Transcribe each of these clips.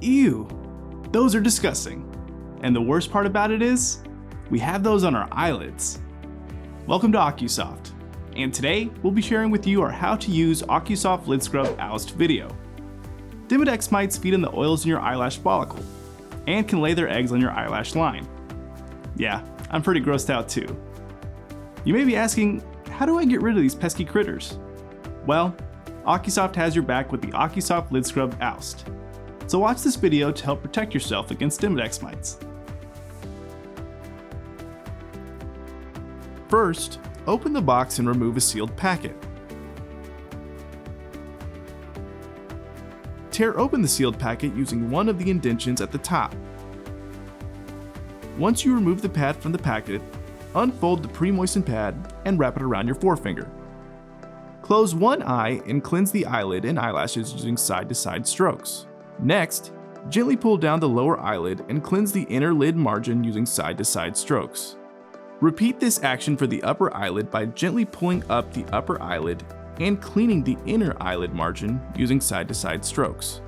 Ew, those are disgusting. And the worst part about it is, we have those on our eyelids. Welcome to OCuSOFT, and today we'll be sharing with you our how to use OCuSOFT Lid Scrub OUST video. Demodex mites feed on the oils in your eyelash follicle, and can lay their eggs on your eyelash line. Yeah, I'm pretty grossed out too. You may be asking, how do I get rid of these pesky critters? Well, OCuSOFT has your back with the OCuSOFT Lid Scrub OUST. So watch this video to help protect yourself against Demodex mites. First, open the box and remove a sealed packet. Tear open the sealed packet using one of the indentions at the top. Once you remove the pad from the packet, unfold the pre-moistened pad and wrap it around your forefinger. Close one eye and cleanse the eyelid and eyelashes using side-to-side strokes. Next, gently pull down the lower eyelid and cleanse the inner lid margin using side-to-side strokes. Repeat this action for the upper eyelid by gently pulling up the upper eyelid and cleaning the inner eyelid margin using side-to-side strokes.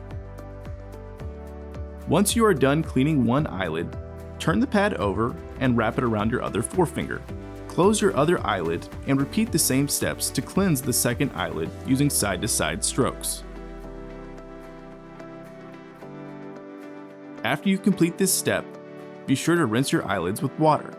Once you are done cleaning one eyelid, turn the pad over and wrap it around your other forefinger. Close your other eyelid and repeat the same steps to cleanse the second eyelid using side-to-side strokes. After you complete this step, be sure to rinse your eyelids with water.